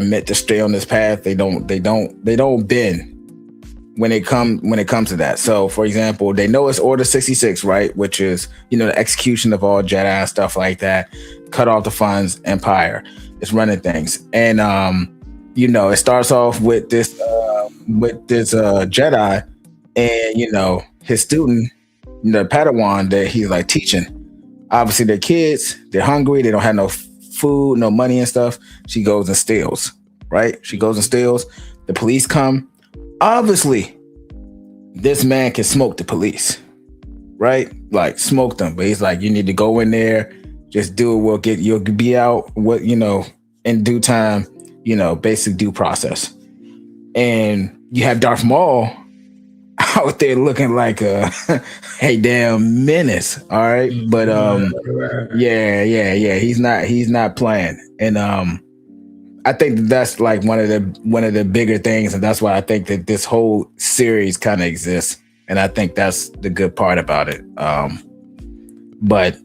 meant to stay on this path. They don't bend when it comes to that. So, for example, they know it's Order 66, right? Which is, the execution of all Jedi and stuff like that. Cut off the funds, Empire. It's running things, and it starts off with this Jedi, and his student, Padawan that he's like teaching. Obviously, they're kids. They're hungry. They don't have no food, no money and stuff. She goes and steals. Right? She goes and steals. The police come. Obviously, this man can smoke the police, right? Like smoke them. But he's like, you need to go in there, just do it. You'll be out. In due time. Basic due process. And you have Darth Maul out there looking like a damn menace. All right, but yeah. He's not playing, and I think that's like one of the bigger things, and that's why I think that this whole series kind of exists, and I think that's the good part about it. But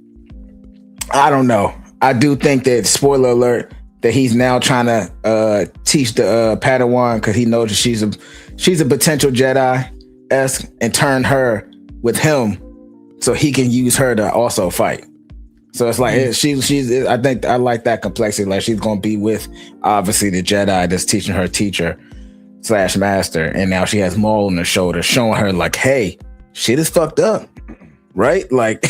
I don't know. I do think that, spoiler alert, that he's now trying to teach the Padawan, because he knows that she's a potential Jedi-esque, and turn her with him so he can use her to also fight. So it's like she's. I think I like that complexity. Like she's gonna be with obviously the Jedi that's teaching her teacher / master, and now she has Maul on her shoulder, showing her like, hey, shit is fucked up, right? Like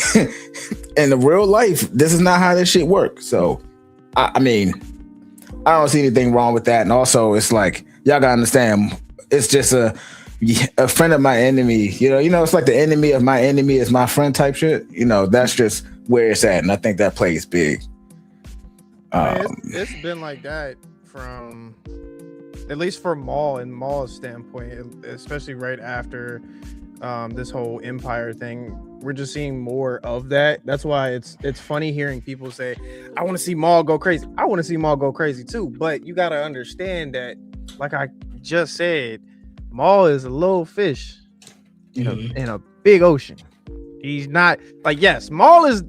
in the real life, this is not how this shit works. So I mean, I don't see anything wrong with that. And also, it's like y'all gotta understand, it's just a friend of my enemy. It's like the enemy of my enemy is my friend type shit. That's just where it's at, and I think that plays big. It's been like that from, at least for Maul and Maul's standpoint, especially right after this whole Empire thing. We're just seeing more of that. That's why it's funny hearing people say, I want to see Maul go crazy. I want to see Maul go crazy too, but you got to understand that, like I just said, Maul is a little fish in a big ocean. He's not like, yes, Maul is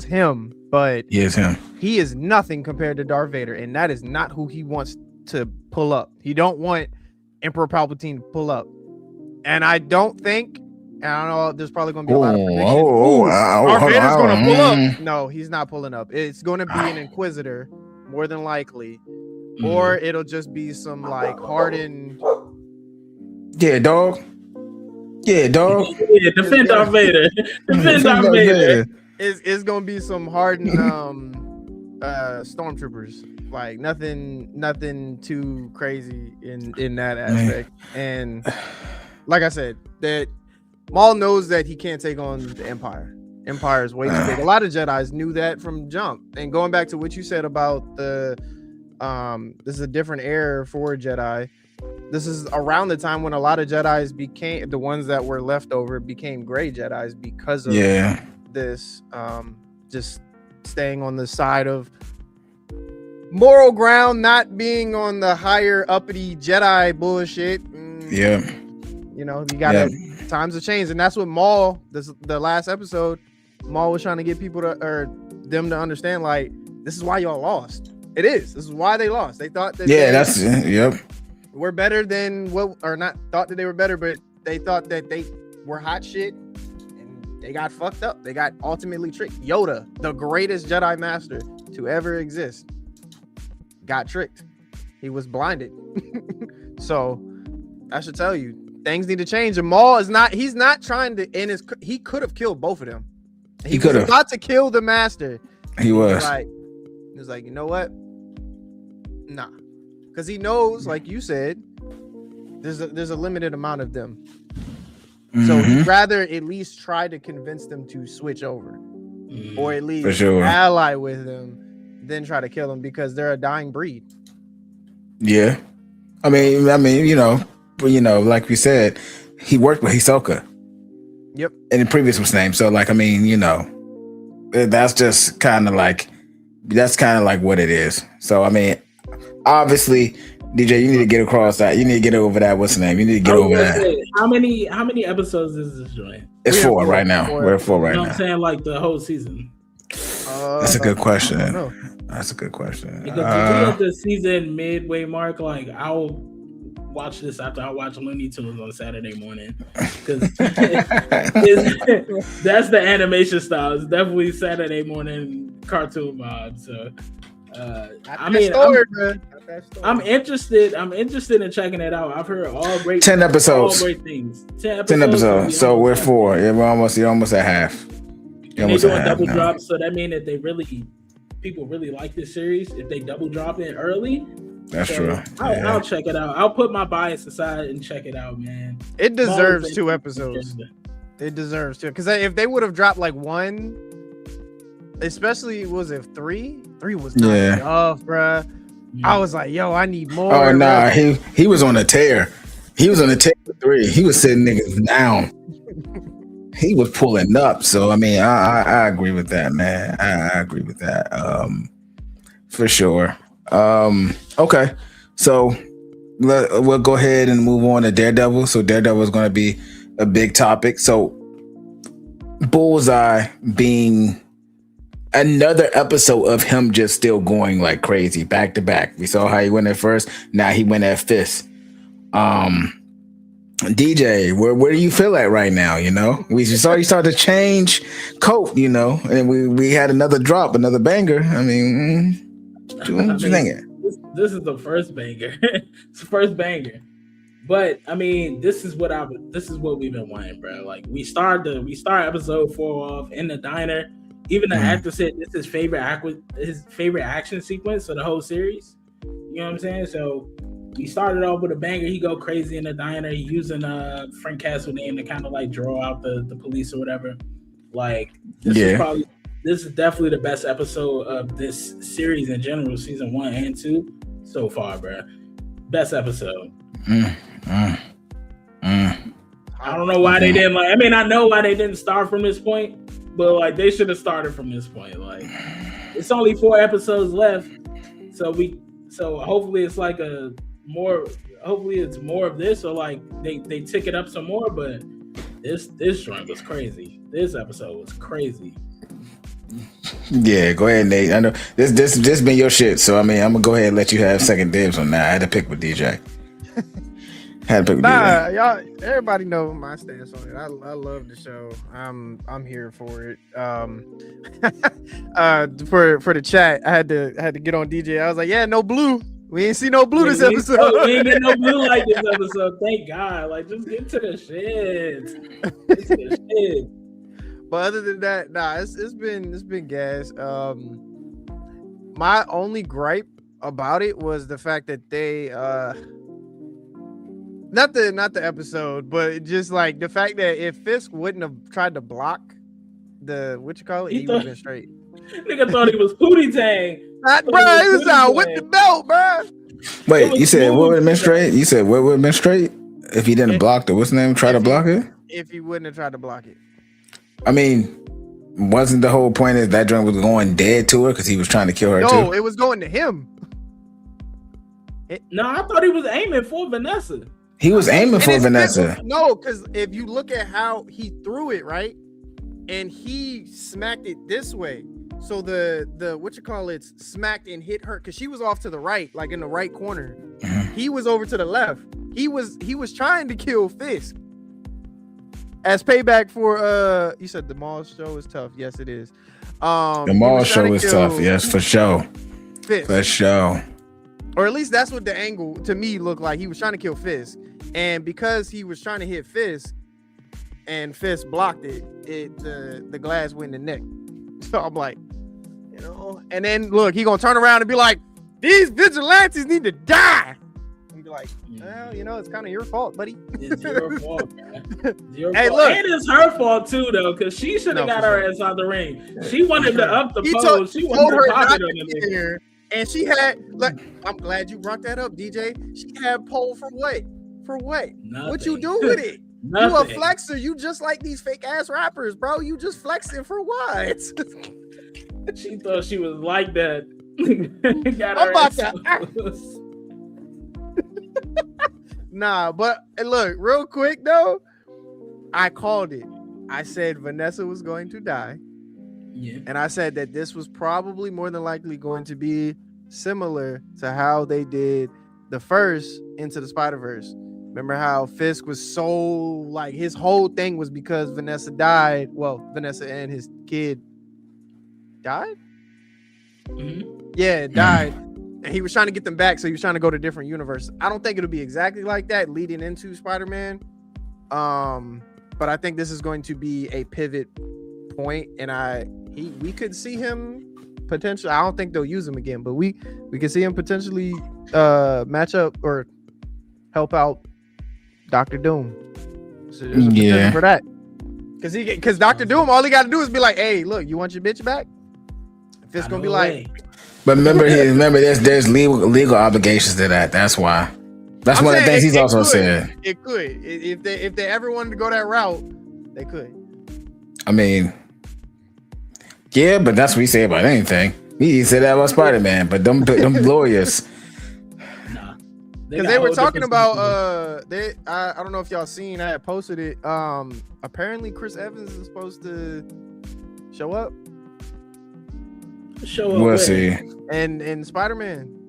him, but he is him. He is nothing compared to Darth Vader, and that is not who he wants to pull up. He don't want Emperor Palpatine to pull up, and I don't think. And I don't know. There's probably going to be a lot of predictions. Darth Vader's going to pull up. No, he's not pulling up. It's going to be an Inquisitor, more than likely, or it'll just be some like hardened. Yeah, dog. Yeah, defend Darth Vader. Defend Darth Vader. It's gonna be some hardened stormtroopers. Like nothing too crazy in that aspect. And like I said, that Maul knows that he can't take on the Empire. Empire is way too big. A lot of Jedis knew that from jump. And going back to what you said about the this is a different era for Jedi. This is around the time when a lot of Jedis became, the ones that were left over became gray Jedis because of this just staying on the side of moral ground, not being on the higher uppity Jedi bullshit. You gotta times have changed, and that's what Maul, the last episode, Maul was trying to get people them to understand, like, this is why y'all lost. This is why they lost. They thought that we're better than not thought that they were better, but they thought that they were hot shit, and they got fucked up. They got ultimately tricked. Yoda, the greatest Jedi master to ever exist, got tricked. He was blinded. So I should tell you, things need to change. And Maul he's not trying to he could have killed both of them. He was about to kill the master. He was like, you know what? Nah. Because he knows, like you said, there's a limited amount of them. So he'd rather at least try to convince them to switch over, or at least ally with them, than try to kill them, because they're a dying breed. Yeah, I mean, like we said, he worked with Hisoka. Yep. In the previous name, so like, I mean, that's just kind of like what it is. So I mean, obviously, DJ, you need to get across that. You need to get over that. What's the name? You need to get over that. How many episodes is this joint? It's 4 right now. We're at 4 right now. I'm saying, like, the whole season. That's a good question. I don't know. That's a good question. Because if we at the season midway mark, like I'll watch this after I watch Looney Tunes on Saturday morning, because that's the animation style. It's definitely Saturday morning cartoon vibe. So, I mean, I'm interested. I'm interested in checking it out. I've heard all great 10 episodes. All great things. 10 10 episodes. So we're 4. Yeah, you're almost at half. And they're doing double drops, so that means that people really like this series. If they double drop it early, that's true. I'll check it out. I'll put my bias aside and check it out, man. It deserves 2 episodes. It deserves 2, because if they would have dropped like 1, especially was it 3? 3 was not enough, bruh. I was like, yo, I need more. Oh nah, he was on a tear. He was on a tear for 3. He was sitting niggas down. He was pulling up. So I mean, I agree with that, man. I agree with that. For sure. Okay. So we'll go ahead and move on to Daredevil. So Daredevil is going to be a big topic. So Bullseye being another episode of him just still going like crazy back to back. We saw how he went at first. Now he went at Fist. DJ, where do you feel at right now? You know, we saw you start to change coat, you know, and we had another drop, another banger. I mean, what you thinking? This is the first banger. It's the first banger. But I mean, this is what we've been wanting, bro. Like we start episode 4 off in the diner. Even the actor said this is his favorite action sequence of the whole series. You know what I'm saying? So we started off with a banger. He go crazy in the diner. He using Frank Castle name to kind of like draw out the police or whatever. Like this is definitely the best episode of this series in general, season 1 and 2 so far, bro. Best episode. I don't know why they didn't I mean, I know why they didn't start from this point, but like they should have started from this point. Like it's only 4 episodes left, so hopefully it's like hopefully it's more of this, or like they tick it up some more. But this joint was crazy. This episode was crazy. Yeah, go ahead, Nate. I know this been your shit, so I mean I'm gonna go ahead and let you have second dibs on that. I had to pick with DJ. Y'all, everybody know my stance on it. I love the show. I'm here for it. For the chat, I had to get on DJ. I was like, yeah, no blue. We ain't see no blue this episode. We ain't get no blue like this episode. Thank God. Like, just get to the shit. But other than that, it's been gas. My only gripe about it was the fact that they not the episode, but just like the fact that if Fisk wouldn't have tried to block he would have been straight. Nigga thought he was Pootie Tang. Bro, he was out with the belt, bro. Wait, you said what would have been straight? You said what would have been straight if he didn't block the what's the name? Try to block it? If he wouldn't have tried to block it. I mean, wasn't the whole point is that joint was going dead to her because he was trying to kill her too? No, it was going to him. No, I thought he was aiming for Vanessa. He was aiming for Vanessa. No, because if you look at how he threw it, right, and he smacked it this way, so the smacked and hit her because she was off to the right, like in the right corner. Mm-hmm. He was over to the left. He was trying to kill Fisk as payback for you said the mall show is tough. Yes, it is. The mall show is tough. Yes, for sure. Fisk. For sure. Or at least that's what the angle to me looked like. He was trying to kill Fisk. And because he was trying to hit Fisk and Fisk blocked it, the glass went in the neck. So I'm like, you know, and then look, he gonna turn around and be like, these vigilantes need to die. And be like, well, you know, it's kind of your fault, buddy. It's your fault, man. Hey, look, and it's her fault too, though, because she should have got her ass out the ring. She wanted to up the pose. She wanted to pop it on the nigga. And she had, like, I'm glad you brought that up, DJ. She had pole for what? For what? Nothing. What you do with it? You a flexer. You just like these fake ass rappers, bro. You just flexing for what? She thought she was like that. I'm about to. Nah, but look, real quick though, I called it. I said Vanessa was going to die. Yeah. And I said that this was probably more than likely going to be similar to how they did the first Into the Spider-Verse. Remember how Fisk was so like his whole thing was because Vanessa died. Well, Vanessa and his kid died. Yeah, died. And he was trying to get them back, so he was trying to go to different universe. I don't think it'll be exactly like that leading into Spider-Man. But I think this is going to be a pivot point, and we could see him potentially. I don't think they'll use him again, but we could see him potentially match up or help out Doctor Doom. So there's a potential for that. Because Doctor Doom, all he got to do is be like, "Hey, look, you want your bitch back?" It's gonna be like. But remember, there's legal obligations to that. That's why. That's one of the things he's also said. It could. If they ever wanted to go that route, they could. I mean, yeah, but that's what he said about anything. He said that about Spider-Man, but them lawyers. Nah. Because they were talking about I don't know if y'all seen, I had posted it. Apparently Chris Evans is supposed to show up. We'll see. And in Spider-Man.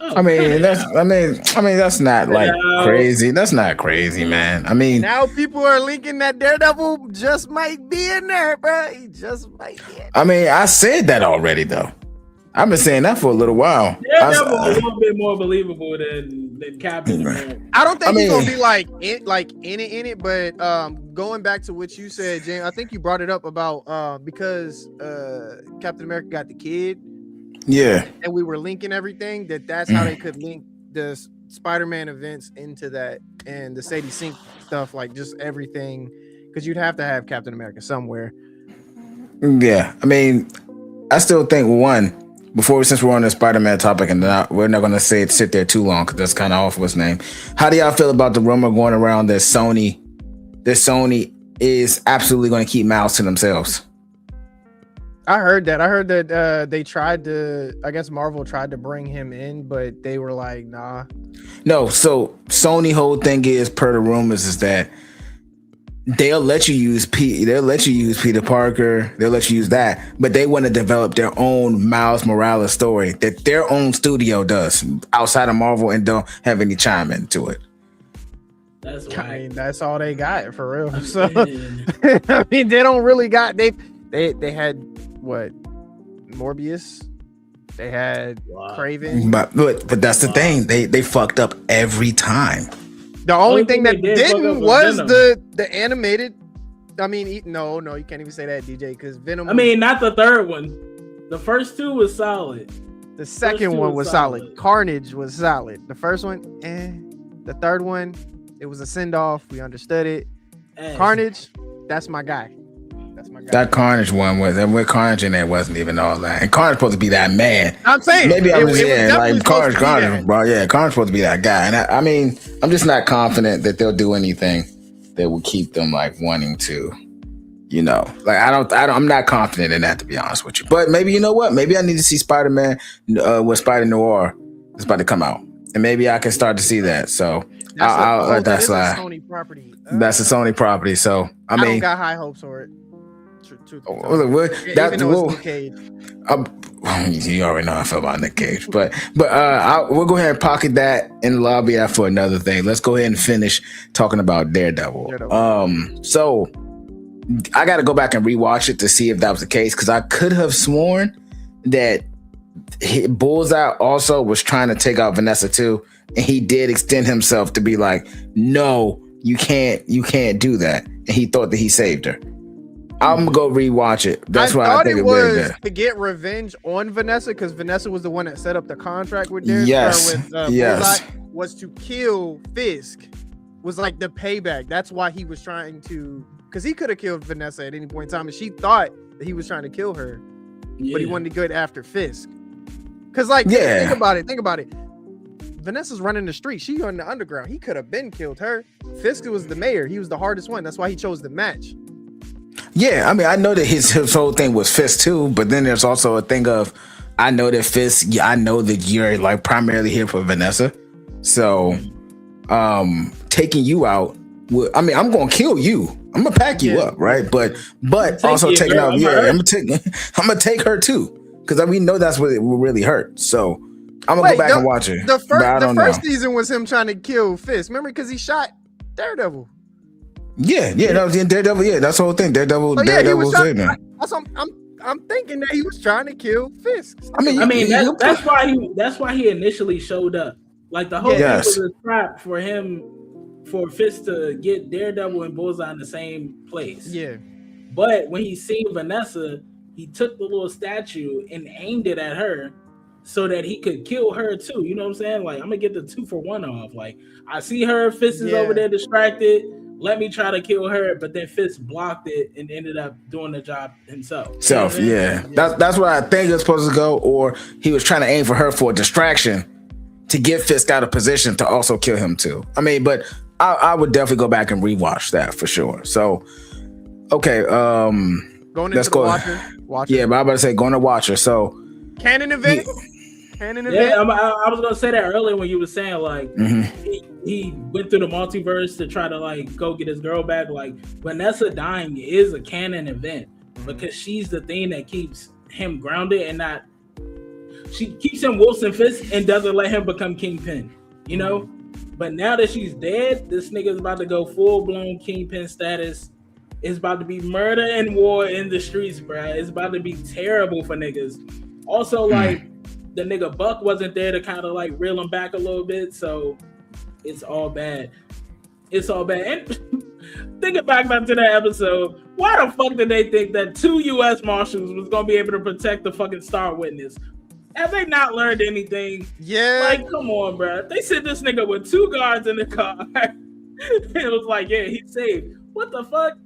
Oh, I mean, that's not like crazy. That's not crazy, man. I mean, now people are linking that Daredevil just might be in there, bro. He just might be in there. I mean, I said that already, though. I've been saying that for a little while. Daredevil a little bit more believable than Captain America. I don't think he's gonna be like in it. But going back to what you said, James, I think you brought it up about because Captain America got the kid. Yeah. And we were linking everything that's how they could link the Spider-Man events into that and the Sadie Sink stuff, like just everything, because you'd have to have Captain America somewhere. Yeah. I mean, I still think since we're on the Spider-Man topic, and we're not going to sit there too long because that's kind of off what's name. How do y'all feel about the rumor going around that Sony is absolutely going to keep Miles to themselves? I heard that they tried to, I guess Marvel tried to bring him in, but they were like, nah. No, so Sony whole thing is, per the rumors, is that they'll let you use Peter Parker, they'll let you use that, but they want to develop their own Miles Morales story that their own studio does outside of Marvel and don't have any chime into it. That's right. I mean, that's all they got for real. So I mean, they don't really got they had what, Morbius, they had Craven, but that's the thing, they fucked up every time. The only thing that didn't was the animated. I mean, no, you can't even say that, DJ, because Venom. I mean, not the third one. The first two was solid. The second one was solid. Carnage was solid. The first one, The third one, it was a send off. We understood it. Carnage, that's my guy. That Carnage one with Carnage in there wasn't even all that. And Carnage supposed to be that man. I'm saying maybe I was like Carnage, bro. Yeah, Carnage supposed to be that guy. And I mean, I'm just not confident that they'll do anything that will keep them like wanting to, like I'm not confident in that, to be honest with you. But maybe, you know what? Maybe I need to see Spider-Man with Spider Noir is about to come out, and maybe I can start to see that. So I'll let that slide. Sony property. That's a Sony property. So I mean, don't got high hopes for it. You already know how I feel about Nick Cage, but we'll go ahead and pocket that and lobby that for another thing. Let's go ahead and finish talking about Daredevil. So I got to go back and rewatch it to see if that was the case, because I could have sworn that Bullseye also was trying to take out Vanessa too, and he did extend himself to be like, no, you can't do that, and he thought that he saved her. I'm gonna go rewatch it. That's why I think it was to get revenge on Vanessa, because Vanessa was the one that set up the contract with Bullseye, was to kill Fisk. Was like the payback. That's why he was trying to, because he could have killed Vanessa at any point in time, and she thought that he was trying to kill her, but he wanted to go after Fisk. Because think about it. Vanessa's running the street. She on the underground. He could have been killed her. Fisk was the mayor. He was the hardest one. That's why he chose the match. Yeah, I mean, I know that his whole thing was Fisk too, but then there's also a thing of, I know that Fisk, I know that you're like primarily here for Vanessa, so taking you out, I'm gonna kill you, I'm gonna pack you up, right? But also you, taking girl. out, I'm gonna take her too, because we know that's what it will really hurt. So I'm gonna go back and watch it. The first first season was him trying to kill Fisk. Remember, because he shot Daredevil. Yeah, that was in Daredevil. Yeah, that's the whole thing. Daredevil was in there. I'm thinking that he was trying to kill Fisk. That's why he initially showed up. Like the whole thing was a trap for him, for Fisk to get Daredevil and Bullseye in the same place. Yeah. But when he seen Vanessa, he took the little statue and aimed it at her so that he could kill her too. You know what I'm saying? Like, I'm gonna get the 2-for-1 off. Like, I see her, Fisk is over there distracted. Let me try to kill her, but then Fisk blocked it and ended up doing the job himself. That's what I think it's supposed to go. Or he was trying to aim for her for a distraction to get Fisk out of position to also kill him too. I mean, but I would definitely go back and rewatch that for sure. So, okay, going into Watcher. Yeah, but I'm about to say going to Watcher. So, canon event. Yeah, I was gonna say that earlier when you were saying like he went through the multiverse to try to like go get his girl back. Like, Vanessa dying is a canon event because she's the thing that keeps him grounded and not. She keeps him Wilson Fisk and doesn't let him become Kingpin. You know. But now that she's dead, this nigga's about to go full-blown Kingpin status. It's about to be murder and war in the streets, bruh. It's about to be terrible for niggas. Also, like, the nigga Buck wasn't there to kind of, like, reel him back a little bit, so it's all bad. It's all bad. And thinking back to that episode, why the fuck did they think that 2 U.S. Marshals was going to be able to protect the fucking Star Witness? Have they not learned anything? Yeah. Like, come on, bro. They sent this nigga with 2 guards in the car. It was like, yeah, he's safe. What the fuck?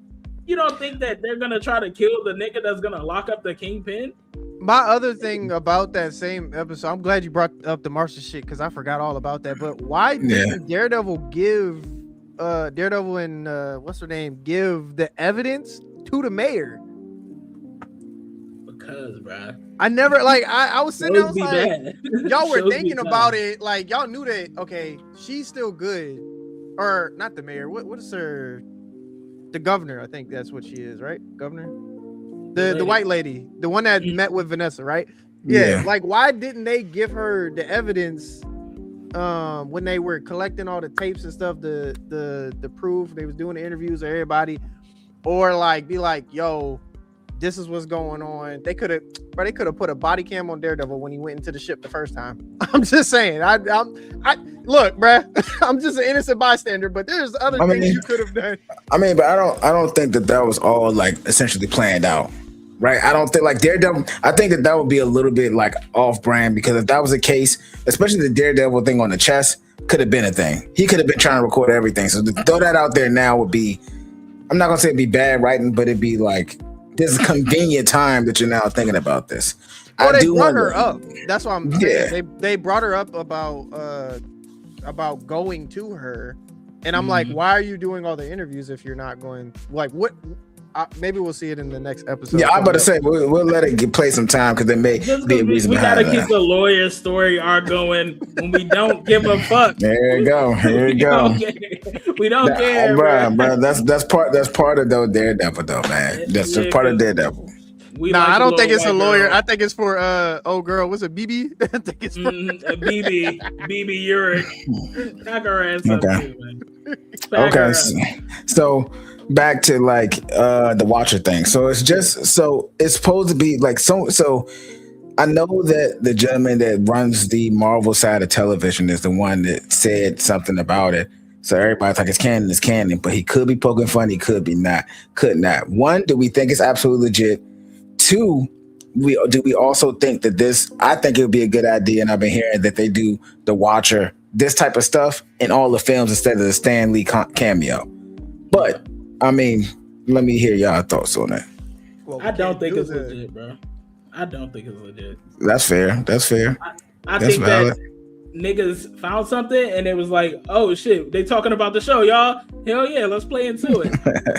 You don't think that they're going to try to kill the nigga that's going to lock up the Kingpin? My other thing about that same episode, I'm glad you brought up the Marshall shit because I forgot all about that. But why didn't Daredevil give Daredevil and what's her name give the evidence to the mayor? Because, bro, I never I was sitting there, I was like, y'all were thinking about bad. it, like y'all knew that okay, she's still good, or not the mayor. What is her? The governor, I think that's what she is, right? Governor, the white lady, the one that met with Vanessa, right? Yeah. Like, why didn't they give her the evidence when they were collecting all the tapes and stuff, the proof they was doing the interviews of everybody, or like be like, yo, this is what's going on. They could have put a body cam on Daredevil when he went into the ship the first time. I'm just saying. I look, bruh, I'm just an innocent bystander, but there's other things you could have done. I mean, but I don't think that was all like essentially planned out, right? I don't think like Daredevil. I think that would be a little bit like off brand, because if that was the case, especially the Daredevil thing on the chest could have been a thing. He could have been trying to record everything. So to throw that out there now would be, I'm not gonna say it'd be bad writing, but it'd be like, this is a convenient time that you're now thinking about this. Oh, they brought her up. That's what I'm saying. Yeah. They brought her up about going to her, and I'm like, why are you doing all the interviews if you're not going? Like, what? Maybe we'll see it in the next episode. Yeah, I'm about to say we'll let it play some time because there may be a reason behind that. We gotta keep the lawyer story arc going when we don't give a fuck. There you go. Here we go. We don't care, bro. That's part of the Daredevil, though, man. That's just part of Daredevil. I don't think it's a lawyer. I think it's for old girl. What's it, BB? I think it's for BB Uric. Pack her ass up too, man. Okay, so back to like the Watcher thing. So it's supposed to be like so I know that the gentleman that runs the Marvel side of television is the one that said something about it. So everybody's like, it's canon, but he could be poking fun, he could not. One, do we think it's absolutely legit? Two, do we also think that I think it would be a good idea, and I've been hearing that they do the Watcher, this type of stuff in all the films instead of the Stan Lee cameo. But I mean, let me hear y'all thoughts on that. Well, I don't think it's legit, bro. I don't think it's legit. That's fair. I think valid. That niggas found something and it was like, oh shit, they talking about the show, y'all. Hell yeah, let's play into it.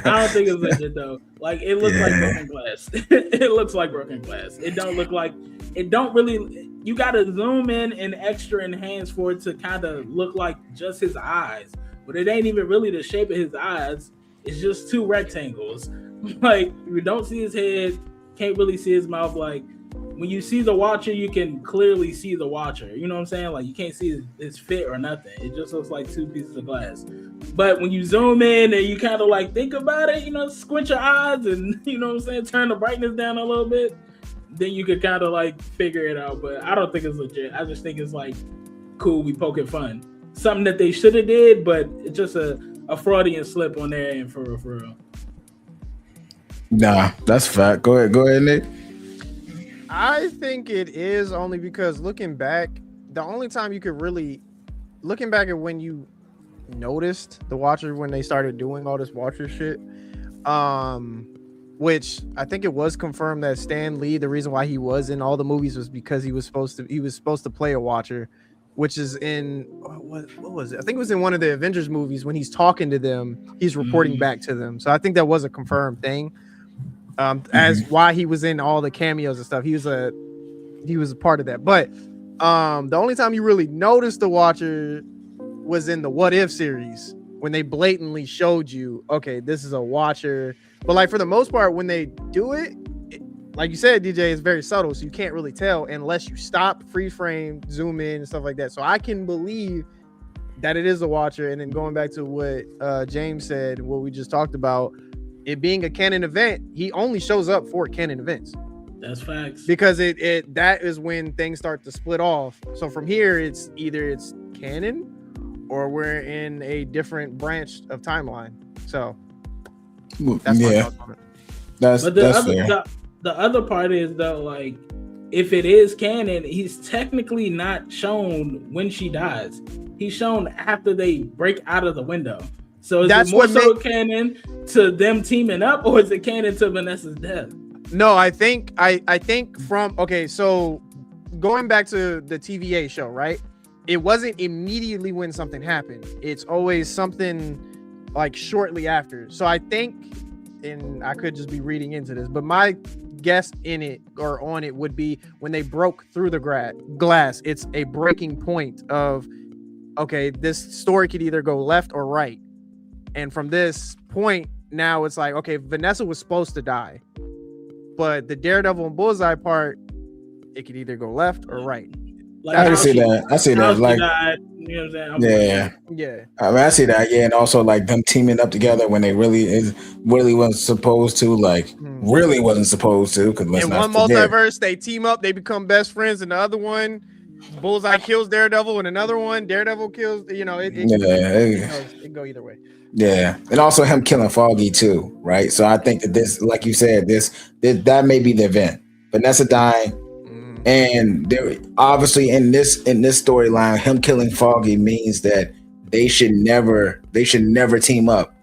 I don't think it's legit though. Like, it looks like broken glass. It looks like broken glass. It don't really. You gotta zoom in and extra enhance for it to kind of look like just his eyes, but it ain't even really the shape of his eyes. it's just two rectangles. Like you don't see his head, can't really see his mouth. Like when you see the Watcher, you can clearly see the Watcher. You know what I'm saying? Like you can't see his fit or nothing. It just looks like two pieces of glass. But when you zoom in and you kind of like think about it, squint your eyes and you know what I'm saying, turn the brightness down a little bit, then you could kind of like figure it out. But I don't think it's legit. I just think it's like cool, we poking fun. Something that they should have did, but it's just a Freudian slip on there and for real. Nah, that's fact. Go ahead, Nick. I think it is only because looking back, the only time you could really looking back at when you noticed the Watcher when they started doing all this Watcher shit, which I think it was confirmed that Stan Lee, the reason why he was in all the movies was because he was supposed to play a Watcher, which is in what was it? I think it was in one of the Avengers movies when he's talking to them, he's reporting back to them. So I think that was a confirmed thing. As why he was in all the cameos and stuff. He was a part of that. But the only time you really noticed the Watcher was in the What If series when they blatantly showed you, okay, this is a Watcher. But like for the most part, when they do it, like you said, DJ, it's very subtle, so you can't really tell unless you stop, freeze frame, zoom in, and stuff like that. So I can believe that it is a Watcher. And then going back to what James said, what we just talked about, it being a canon event, he only shows up for canon events. That's facts. Because that is when things start to split off. So from here, it's either it's canon or we're in a different branch of timeline. So that's my thoughts on it. That's fair. The other part is though, like if it is canon, he's technically not shown when she dies. He's shown after they break out of the window. So is it more so canon to them teaming up, or is it canon to Vanessa's death? No, I think so going back to the TVA show, right? It wasn't immediately when something happened. It's always something like shortly after. So I think, and I could just be reading into this, but my guess in it or on it would be when they broke through the glass. It's a breaking point of, okay, this story could either go left or right. And from this point, now it's like, okay, Vanessa was supposed to die. But the Daredevil and Bullseye part, it could either go left or right. Like I see that. Like, died, you know what I'm saying? Yeah. I mean, I see that. Yeah, and also like them teaming up together when they really wasn't supposed to. Like, really wasn't supposed to. Because in one multiverse, they team up, they become best friends, and the other one, Bullseye kills Daredevil, and another one, Daredevil kills. It go either way. Yeah, and also him killing Foggy too, right? So I think that this, like you said, that may be the event. Vanessa dying, and there obviously in this storyline, him killing Foggy means that they should never team up,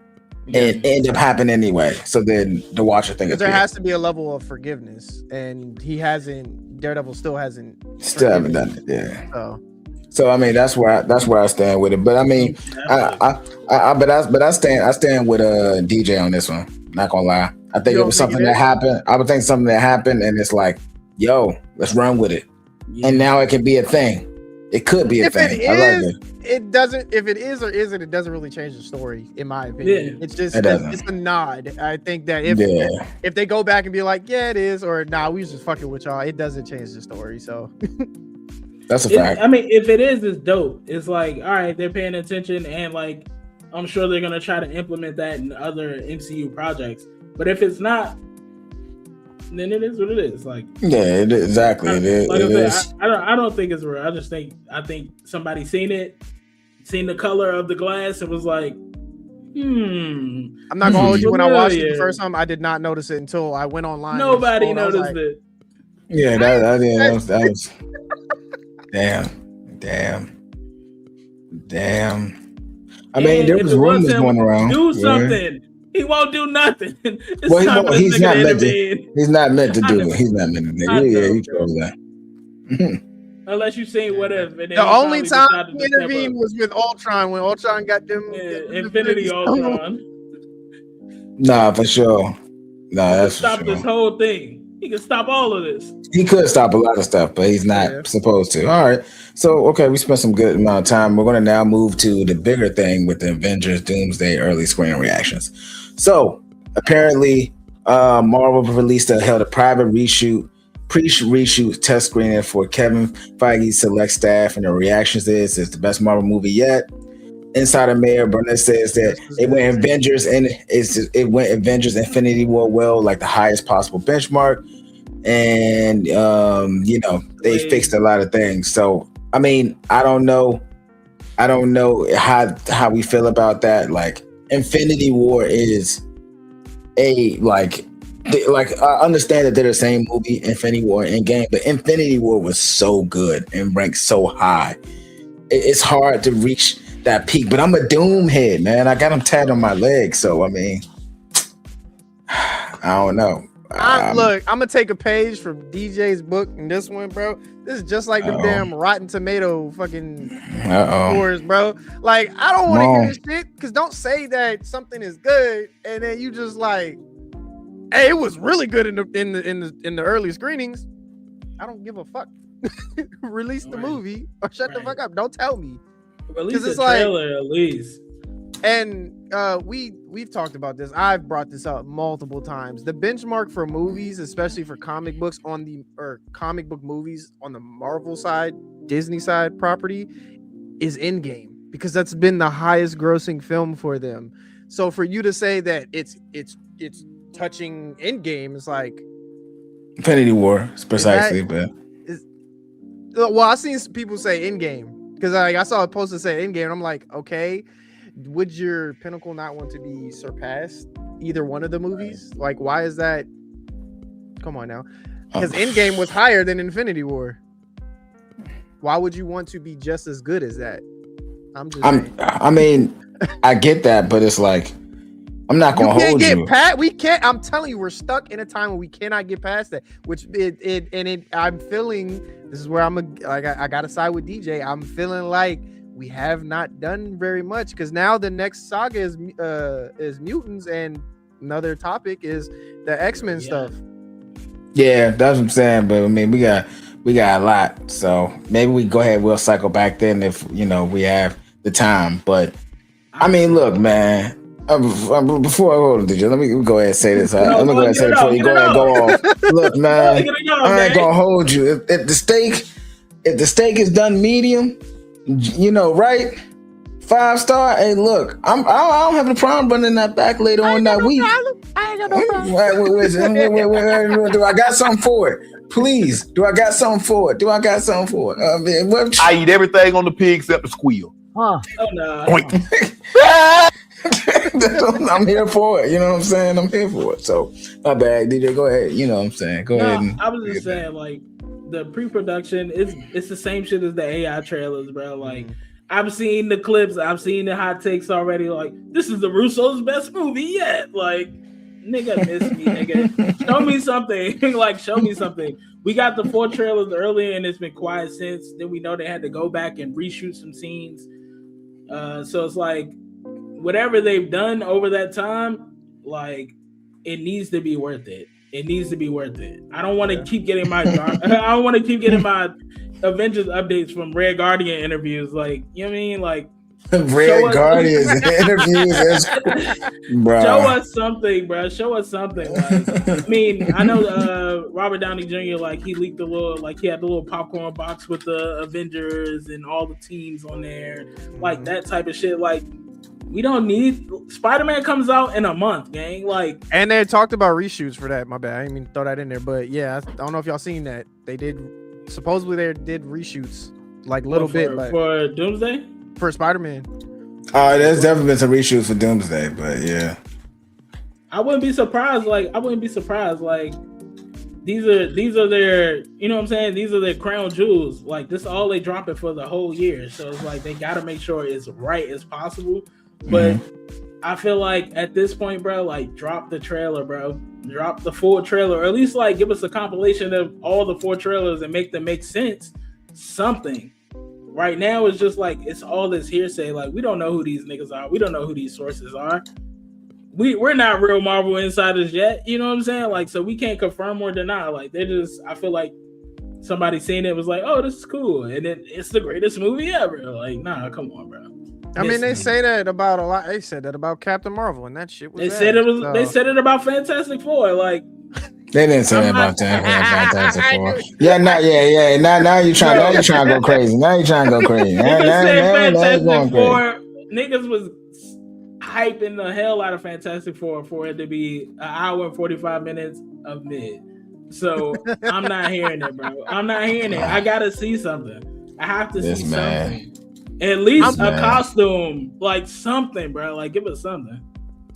and end up happening anyway. So then the Watcher thing is there has to be a level of forgiveness, and Daredevil still haven't done it. Yeah. So I mean that's where I stand with it. But I mean I stand with DJ on this one. Not gonna lie. I think it was something that happened. I would think something that happened and it's like, yo, let's run with it. Yeah. And now it can be a thing. It could be a thing. It doesn't. If it is or isn't, it doesn't really change the story, in my opinion. Yeah. It's just it's a nod. I think that if they go back and be like, yeah, it is, or nah, we was just fucking with y'all, it doesn't change the story. So that's a fact. I mean, if it is, it's dope. It's like, all right, they're paying attention, and like, I'm sure they're gonna try to implement that in other MCU projects. But if it's not, then it is what it is. Like, yeah, exactly. I don't think it's real. I think somebody seen the color of the glass and was like, I'm not gonna hold you. When I watched it the first time, I did not notice it until I went online. Nobody noticed it. Yeah, that was damn. I mean, there was rumors going around. Do something. Yeah. He won't do nothing. Well, he's not meant to. He's not meant to do it. He's not meant to do it. Yeah, he chose that. Unless you say whatever. The only time he intervened was with Ultron when Ultron got them. Infinity Ultron. Nah, for sure. Nah, that's for sure. Stop this whole thing. He can stop all of this. He could stop a lot of stuff, but he's not supposed to. All right. So, okay, we spent some good amount of time. We're going to now move to the bigger thing with the Avengers Doomsday early screen reactions. So apparently, Marvel held a private pre-reshoot test screening for Kevin Feige's select staff, and the reactions is it's the best Marvel movie yet. Insider Mayor Burnett says that it went Avengers Infinity War well, like the highest possible benchmark, and they fixed a lot of things. So I mean, I don't know how we feel about that. Like Infinity War is I understand that they're the same movie, Infinity War and Endgame, but Infinity War was so good and ranked so high. It's hard to reach that peak, but I'm a Doom head, man. I got them tatted on my leg, so I mean, I don't know. Look, I'm gonna take a page from DJ's book in this one, bro. This is just like the damn Rotten Tomato fucking scores, bro. Like, I don't want to hear this shit, because don't say that something is good and then you just like, hey, it was really good in the early screenings. I don't give a fuck. Release the movie or shut the fuck up. Don't tell me. Release the trailer at least. And we've talked about this. I've brought this up multiple times. The benchmark for movies, especially for comic book movies on the Marvel side, Disney side property, is Endgame, because that's been the highest grossing film for them. So for you to say that it's touching Endgame is like Infinity War, precisely. Well, I've seen people say Endgame, because I saw a post that said Endgame, and I'm like, okay, would your pinnacle not want to be surpassed either one of the movies? Like, why is that? Come on now, because Endgame was higher than Infinity War. Why would you want to be just as good as that? I mean, I get that, but it's like, I'm not gonna hold you. We can't. I'm telling you, we're stuck in a time where we cannot get past that. I'm feeling, this is where I gotta side with DJ. I'm feeling like we have not done very much, because now the next saga is mutants, and another topic is the X-Men stuff. Yeah, that's what I'm saying. But I mean, we got a lot, so maybe we go ahead. We'll cycle back then if we have the time. But I mean, look, man. Before I go to DJ, let me go ahead and say this. Let me go ahead and say it before you go ahead and go off. Look, man, I ain't gonna hold you. If the steak is done medium, right? 5-star. Hey, look, I don't have a problem running that back later on that week. I ain't got no problem. Wait, do I got something for it? Please, do I got something for it? I eat everything on the pig except the squeal. Oh no. I'm here for it. You know what I'm saying? I'm here for it. So my bad, DJ. Go ahead. You know what I'm saying? Go ahead. I was just saying, like, the pre-production it's the same shit as the AI trailers, bro. Like, I've seen the clips, I've seen the hot takes already. Like, this is the Russo's best movie yet. Like, nigga, miss me, nigga. Show me something. Like, show me something. We got the 4 trailers earlier, and it's been quiet since. Then we know they had to go back and reshoot some scenes. So it's like, whatever they've done over that time, like, it needs to be worth it. It needs to be worth it. I don't want to keep getting my Avengers updates from Red Guardian interviews. Like, you know what I mean? Like, Red Guardians interviews, bro. Show us something, bro. Show us something. Like, I mean, I know Robert Downey Jr. like he leaked the little, like he had the little popcorn box with the Avengers and all the teams on there, like that type of shit. Like, we don't need Spider-Man comes out in a month, gang. Like, and they talked about reshoots for that. My bad, I didn't mean to throw that in there, but yeah, I don't know if y'all seen that. They did supposedly did reshoots, like little bit, like for Doomsday. For Spider-Man. There's definitely been some reshoots for Doomsday, but yeah. I wouldn't be surprised. Like, these are their, you know what I'm saying? These are their crown jewels. Like, this is all they drop it for the whole year. So it's like they gotta make sure it's right as possible. But I feel like at this point, bro, like, drop the trailer, bro. Drop the full trailer, or at least like give us a compilation of all the 4 trailers and make them make sense. Something. Right now, it's just like, it's all this hearsay. Like, we don't know who these niggas are. We don't know who these sources are. We're not real Marvel insiders yet. You know what I'm saying? Like, so we can't confirm or deny. Like, they're just, I feel like somebody seen it was like, oh, this is cool. And then it's the greatest movie ever. Like, nah, come on, bro. I mean, they say that about a lot. They said that about Captain Marvel, and that shit was. They said it was. So. They said it about Fantastic Four. Like they didn't say that about Fantastic Four. Yeah, now you trying. Now you trying to go crazy. Now you trying to go crazy. Fantastic Four. Niggas was hyping the hell out of Fantastic Four for it to be an hour and 45 minutes of mid. So I'm not hearing it, bro. I'm not hearing it. I gotta see something. I have to see something. At least a costume, like something, bro. Like give us something.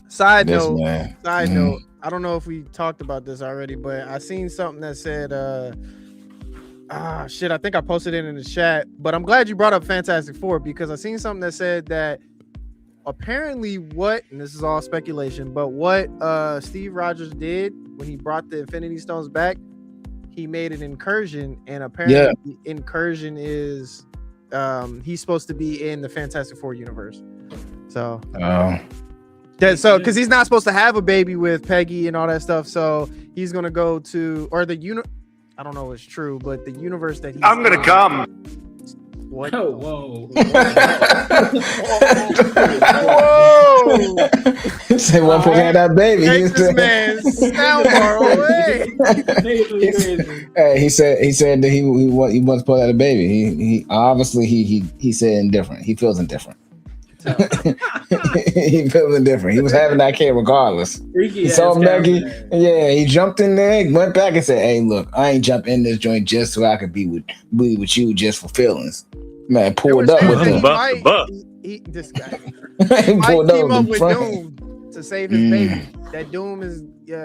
Side note. I don't know if we talked about this already, but I seen something that said, shit. I think I posted it in the chat. But I'm glad you brought up Fantastic Four because I seen something that said that apparently and this is all speculation, but what Steve Rogers did when he brought the Infinity Stones back, he made an incursion, and apparently the incursion is he's supposed to be in the Fantastic Four universe. So because he's not supposed to have a baby with Peggy and all that stuff, so he's gonna go to I don't know if it's true, but the universe that I'm gonna come. What? Oh, whoa! Whoa! Say one point had that baby. Take this man soundbar away. Hey, he said that he wants to pull out a baby. He obviously he said indifferent. He feels indifferent. He feels indifferent. He was having that kid regardless. He saw Maggie. Yeah, he jumped in there, went back and said, "Hey, look, I ain't jump in this joint just so I could be with you just for feelings." Man, pulled up with him. This guy. He might team up with Doom to save his baby. That Doom is,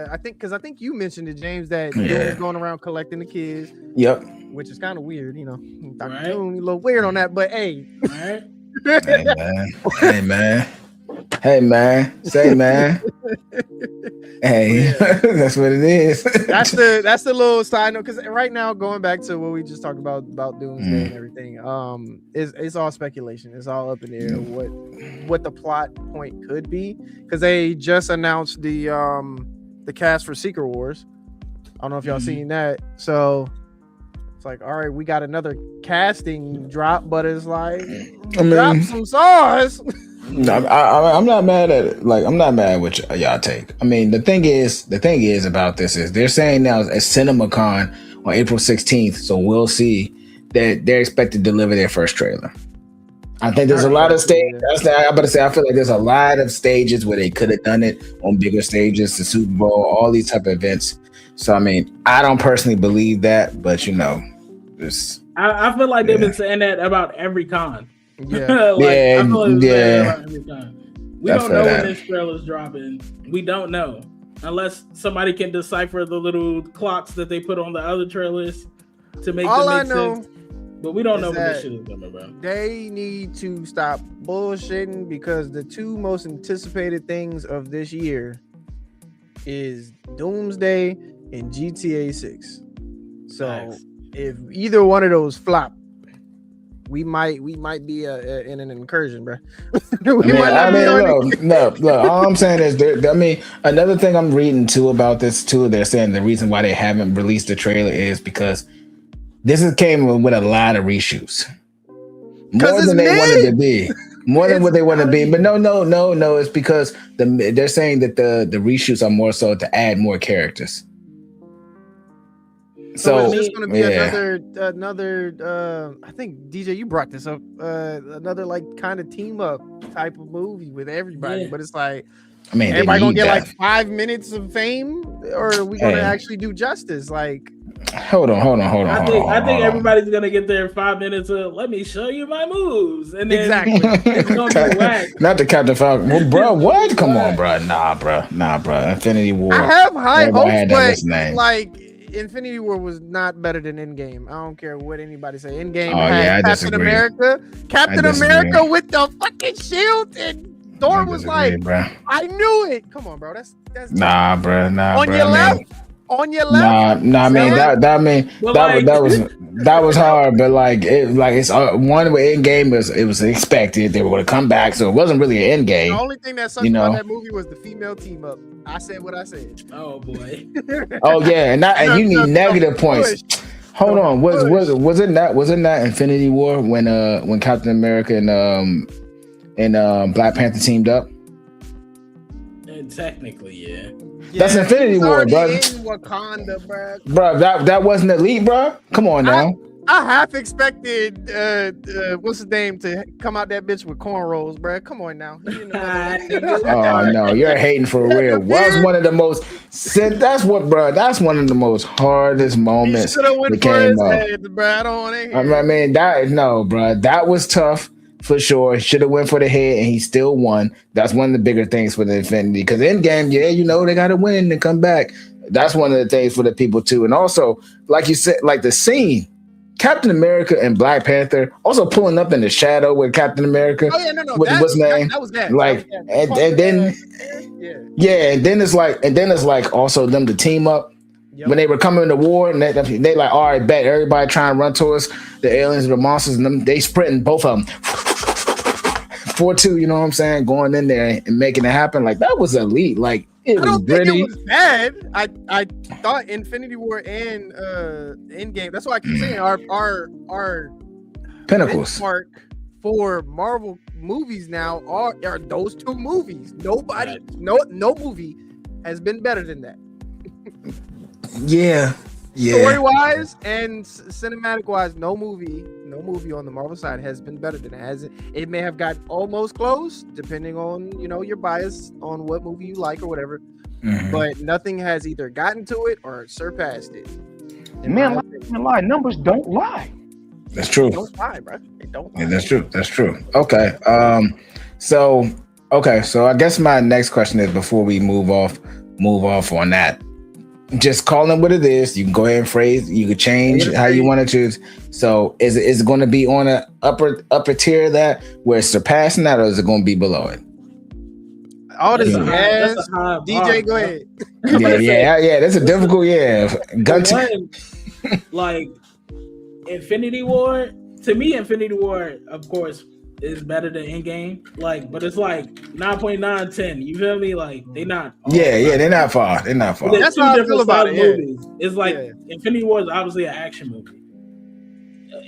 I think you mentioned it, James, that Doom is going around collecting the kids. Yep. Which is kind of weird, you know. Dr. Doom, a little weird on that, but hey. Right. Hey man. Say man. Hey, that's what it is. That's the little side note, because right now, going back to what we just talked about Doomsday and everything, it's all speculation. It's all up in the air what the plot point could be, because they just announced the cast for Secret Wars. I don't know if y'all seen that. So it's like, all right, we got another casting drop, but it's like, drop some sauce. No, I'm not mad at it. Like, I'm not mad with y'all take. I mean, the thing is about this is they're saying now at CinemaCon on April 16th, so we'll see that they're expected to deliver their first trailer. I think there's a lot of stages. I'm about to say, I feel like there's a lot of stages where they could have done it on bigger stages, the Super Bowl, all these type of events. So, I mean, I don't personally believe that, but you know, I feel like they've been saying that about every con. Yeah, We don't know when this trailer's dropping. We don't know unless somebody can decipher the little clocks that they put on the other trailers to make them make sense. But we don't know when this shit is coming, bro. They need to stop bullshitting, because the two most anticipated things of this year is Doomsday and GTA 6. So if either one of those flop, we might be in an incursion, bro. Look, all I'm saying is, another thing I'm reading too about this too, they're saying the reason why they haven't released the trailer is because came with a lot of reshoots. More than they wanted to be. More than what they want to be. But no, it's because they're saying that the reshoots are more so to add more characters. So it's just going to be another. I think DJ, you brought this up. Another like kind of team up type of movie with everybody, but it's like, I mean, everybody gonna get like 5 minutes of fame, or are we gonna actually do justice? Like, hold on. I think everybody's gonna get their 5 minutes of let me show you my moves, and then it's gonna be whack. Not the Captain Falcon, well, bro. What? Come on, bro. Nah, bro. Infinity War. I have high hopes, but like, Infinity War was not better than Endgame. I don't care what anybody say. Endgame had Captain America with the fucking shield, and Thor was like, bro. I knew it. Come on, bro. That's nah, bro. On your left. On your left. Nah. I mean that was hard, but it's one way Endgame it was expected they were going to come back, so it wasn't really an Endgame. The only thing that sucked about that movie was the female team up. I said what I said. Oh boy. Oh yeah, and you need negative points. Hold on, was it not Infinity War when Captain America and and Black Panther teamed up? And technically, yeah. That's Infinity War, bro. In Wakanda, bro. Bro, that wasn't elite, bro. Come on now. I half expected what's his name to come out that bitch with cornrows, bro. Come on now. Oh no, you're hating for real. Was one of the most. That's what, bro. That's one of the most hardest moments. Should have went for his head, bro. I don't want to hear. I mean, bro. That was tough for sure. Should have went for the head, and he still won. That's one of the bigger things for the Infinity. Because Endgame, yeah, they got to win and come back. That's one of the things for the people too. And also, like you said, like the scene. Captain America and Black Panther also pulling up in the shadow with Captain America. Oh yeah, no. What's his name? That was that. Like, and then and then it's like also them to team up. Yep. When they were coming to war, and they like, all right, bet everybody try and run towards the aliens, the monsters, and them. They sprinting both of them 4-2. You know what I'm saying? Going in there and making it happen. Like that was elite. Like. I don't think it was bad. I thought Infinity War and Endgame. That's why I keep saying our pinnacles for Marvel movies now are those two movies. Nobody, no movie has been better than that. Yeah. Story wise and cinematic wise, no movie on the Marvel side has been better than it. It may have got almost close, depending on your bias on what movie you like or whatever. Mm-hmm. But nothing has either gotten to it or surpassed it. Man, lie. Numbers don't lie. That's true. They don't lie, bro. They don't lie. Yeah, that's true. Okay. So I guess my next question is, before we move off on that. Just call it what it is. You can go ahead and phrase. You can change how you want to choose. So is it going to be on an upper tier of that, where it's surpassing that, or is it going to be below it? All this DJ, go ahead. Yeah. That's a difficult like Infinity War. To me, Infinity War, of course, is better than Endgame, but it's like 9.9, 10. You feel me? Like they not. They're not far. That's how I feel about it. Movies. It's like Infinity War is obviously an action movie.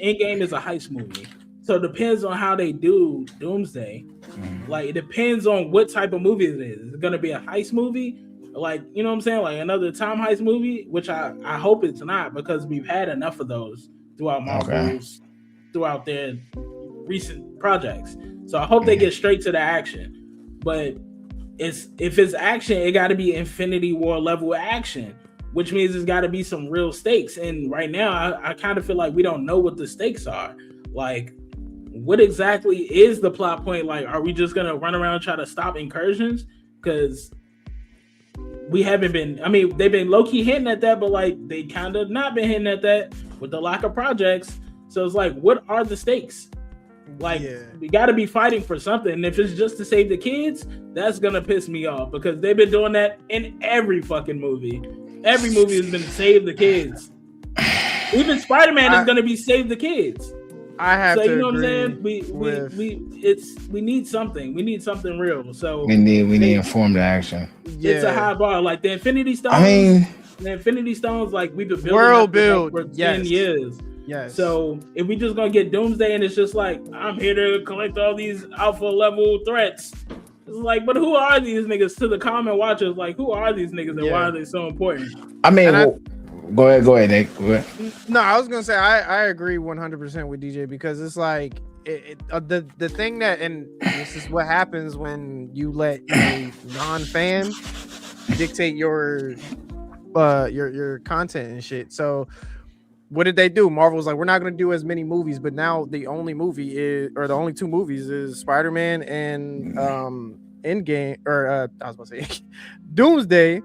Endgame is a heist movie. So it depends on how they do Doomsday. Mm-hmm. Like it depends on what type of movie it is. Is it gonna be a heist movie? Like, you know what I'm saying? Like another time heist movie, which I hope it's not, because we've had enough of those throughout Marvel's throughout their recent projects. So I hope they get straight to the action. But if it's action, it got to be Infinity War level action, which means it's got to be some real stakes. And right now, I kind of feel like we don't know what the stakes are. Like, what exactly is the plot point? Like, are we just gonna run around and try to stop incursions? Because we haven't been. I mean, they've been low key hinting at that, but like they kind of not been hinting at that with the lack of projects. So it's like, what are the stakes? Like, we got to be fighting for something. And if it's just to save the kids, that's going to piss me off, because they've been doing that in every fucking movie. Every movie has been save the kids. Even Spider-Man is going to be save the kids. I have to, you know what I'm saying? We need something. We need something real. So we need informed action. It's a high bar. Like the Infinity Stones. Like we've been building world build for 10 years. Yes. So if we just gonna get Doomsday and it's just like, I'm here to collect all these alpha level threats, it's like, but who are these niggas? To the common watchers, like, who are these niggas and why are they so important? I mean, go ahead, Nick. Go ahead. No, I was gonna say I agree 100% with DJ, because it's like the thing that, and this is what happens when you let a non-fan dictate your content and shit. So what did they do? Marvel was like, we're not going to do as many movies, but now the only two movies is Spider-Man and Endgame, or I was about to say Doomsday.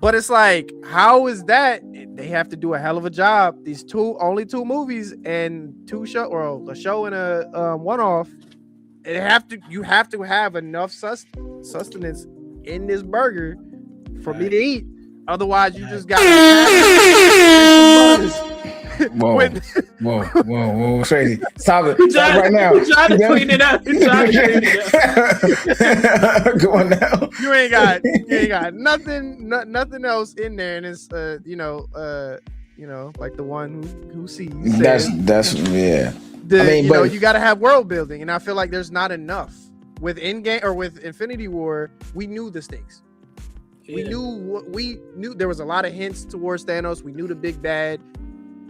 But it's like, how is that? They have to do a hell of a job. These only two movies and a show and a one-off. You have to have enough sustenance in this burger for me to eat. Otherwise, you just got. Whoa, crazy. Stop it. Stop right now. Trying to clean it up. Go on now. You ain't got nothing else in there, and it's like the one who sees. That's yeah. You got to have world building, and I feel like there's not enough. with Endgame or with Infinity War, we knew the stakes. We knew there was a lot of hints towards Thanos. We knew the big bad.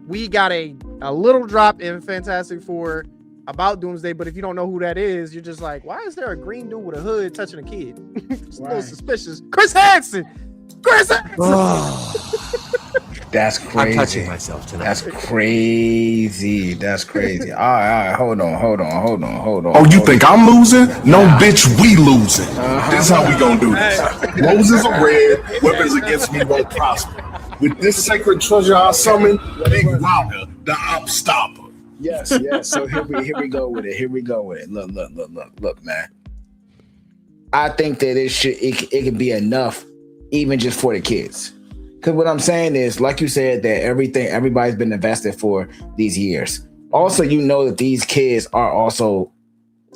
We got a little drop in Fantastic Four about Doomsday, but if you don't know who that is, you're just like, why is there a green dude with a hood touching a kid? It's a little suspicious. Chris Hansen. That's crazy. I'm touching myself tonight. That's crazy. All right. Hold on. Oh, you think I'm losing? No, bitch, we losing. This is how we gonna do this. Roses are red, weapons against me won't prosper. With this sacred treasure I summon, Big Router, the op stopper. Yes. So here we go with it. Look, man. I think that it could be enough, even just for the kids. Because what I'm saying is, like you said, that everybody's been invested for these years. Also, you know that these kids are also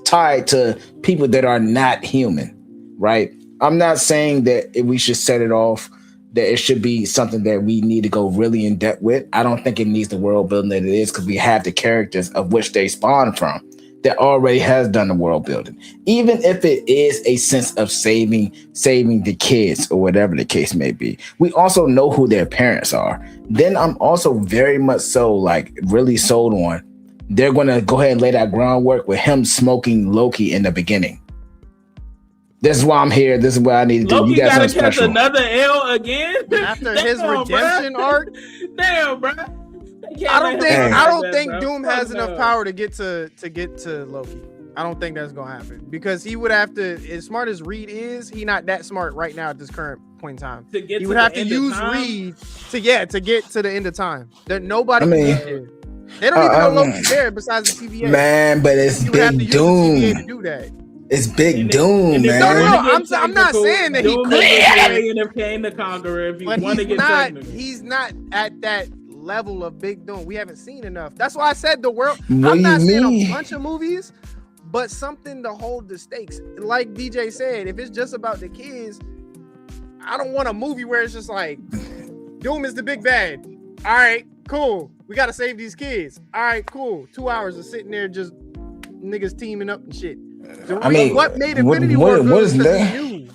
tied to people that are not human, right? I'm not saying that we should set it off, that it should be something that we need to go really in depth with. I don't think it needs the world building that it is, because we have the characters of which they spawn from that already has done the world building. Even if it is a sense of saving the kids or whatever the case may be, we also know who their parents are. Then I'm also very much so like really sold on they're going to go ahead and lay that groundwork with him smoking Loki in the beginning. This is why I'm here. This is what I need to do. Loki You got gotta something catch special. another L again After his redemption arc. Damn, bro. I don't think Doom has enough power to get to Loki. I don't think that's gonna happen, because he would have to, as smart as Reed is, he not that smart right now at this current point in time. He would have to use Reed to get to the end of time. That nobody can get there. They don't even know Loki's there besides the TVA. Man, but it's Big Doom. To do that. It's Big Doom, man. No, I'm not saying that he couldn't have came the Conqueror if you want to get technical. He's not at that level of Big Doom. We haven't seen enough. That's why I said the world. What I'm not do you saying mean? a bunch of movies, but something to hold the stakes. Like DJ said, if it's just about the kids, I don't want a movie where it's just like Doom is the big bad. All right, cool. We gotta save these kids. All right, cool. 2 hours of sitting there just niggas teaming up and shit. What made Infinity War good is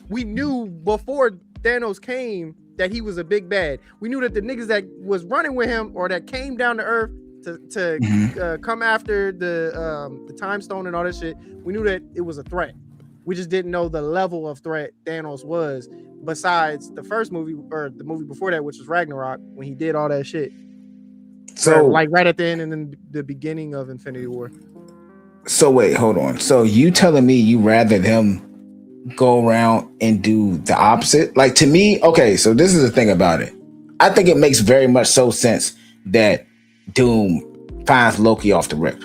we knew before Thanos came that he was a big bad. We knew that the niggas that was running with him or that came down to Earth to come after the time stone and all that shit, we knew that it was a threat. We just didn't know the level of threat Thanos was, besides the first movie or the movie before that, which was Ragnarok, when he did all that shit. So like right at the end and then the beginning of Infinity War. So wait, hold on. So you telling me you rather them go around and do the opposite? Like, to me, okay, so this is the thing about it. I think it makes very much so sense that Doom finds Loki off the rip.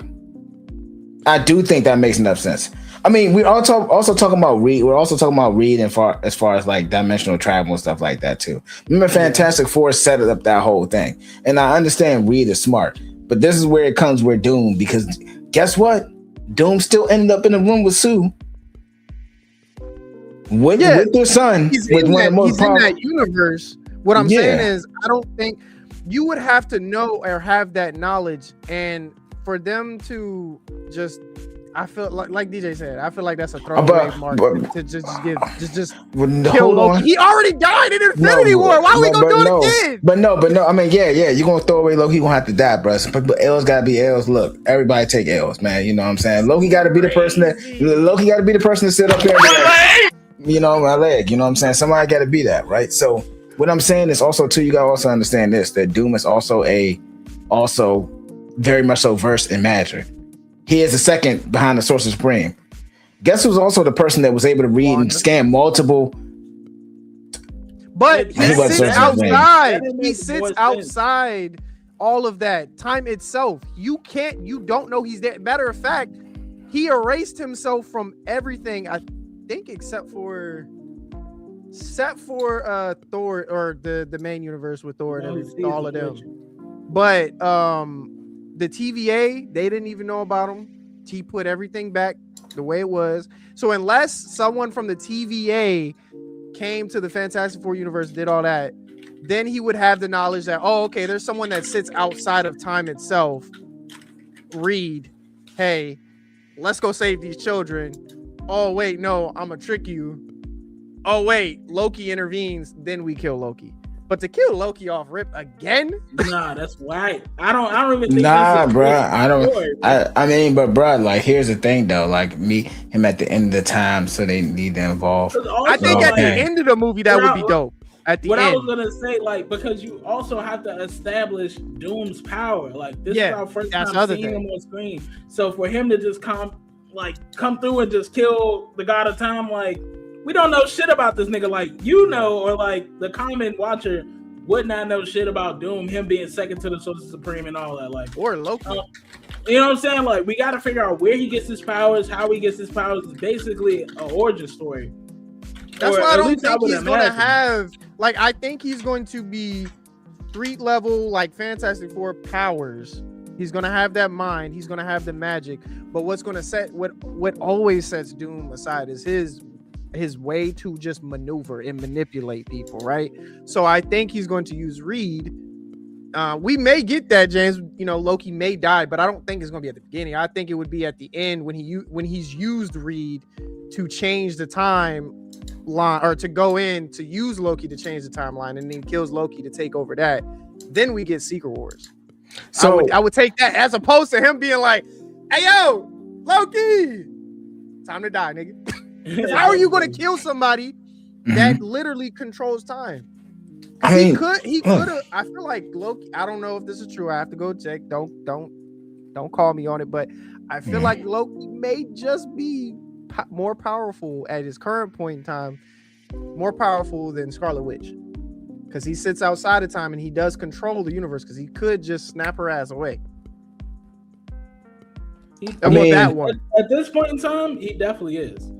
I do think that makes enough sense. I mean, we're also talking about Reed. We're also talking about Reed as far as like dimensional travel and stuff like that too. Remember, Fantastic Four set up that whole thing, and I understand Reed is smart, but this is where it comes with Doom, because guess what? Doom still ended up in the room with Sue. With their son. He's in that universe. What I'm saying is, I don't think you would have to know or have that knowledge, and for them to just, I feel like DJ said, I feel like that's a throwaway mark to just kill Loki. He already died in Infinity War. Why are we gonna do it again? But no. I mean, yeah, you're gonna throw away Loki. He gonna have to die, bro. But L's gotta be L's. Look, everybody take L's, man. You know what I'm saying? Loki gotta be the person that sit up here. My leg. You know what I'm saying? Somebody gotta be that, right? So what I'm saying is also too, you gotta also understand this, that Doom is also very much so versed in magic. He is the second behind the Sorcerer Supreme. Guess who's also the person that was able to read and scan multiple? But he sits outside. He sits outside all of that. Time itself. You don't know he's there. Matter of fact, he erased himself from everything, I think, except for Thor, or the main universe with Thor and all of them. But the TVA, they didn't even know about him. He put everything back the way it was. So unless someone from the TVA came to the Fantastic Four universe, did all that, then he would have the knowledge that, oh, okay, there's someone that sits outside of time itself. Read, hey, let's go save these children. oh wait, no, I'm gonna trick you. Oh wait, Loki intervenes, then we kill Loki. But to kill Loki off rip again? Nah, that's why I don't even think Nah, that's bro. I don't. story, I mean, but bro, like, here's the thing though. Like, him at the end of the time, so they need to involve. I think at the end of the movie that would be dope. At the end, I was gonna say, like, because you also have to establish Doom's power. Like, this is our first time seeing him on screen. So for him to just come through and just kill the God of Time, like, we don't know shit about this nigga, like, or like the common watcher would not know shit about Doom, him being second to the Sorcerer Supreme and all that, like, or Loki. You know what I'm saying? Like, we got to figure out where he gets his powers, how he gets his powers. It's basically an origin story. That's why I don't think he's going to have, like, I think he's going to be street level, like Fantastic Four powers. He's going to have that mind. He's going to have the magic. But what's going to set, what always sets Doom aside is his way to just maneuver and manipulate people, right? So I think he's going to use Reed. We may get that, James. Loki may die, but I don't think it's going to be at the beginning. I think it would be at the end when he's used Reed to change the timeline, or to go in to use Loki to change the timeline, and then kills Loki to take over that. Then we get Secret Wars. So I would take that as opposed to him being like, "Hey yo, Loki, time to die, nigga." How are you going to kill somebody that literally controls time? He could have. I feel like Loki. I don't know if this is true. I have to go check. Don't call me on it. But I feel like Loki may just be more powerful at his current point in time, more powerful than Scarlet Witch, because he sits outside of time and he does control the universe. Because he could just snap her ass away. That one. At this point in time, he definitely is.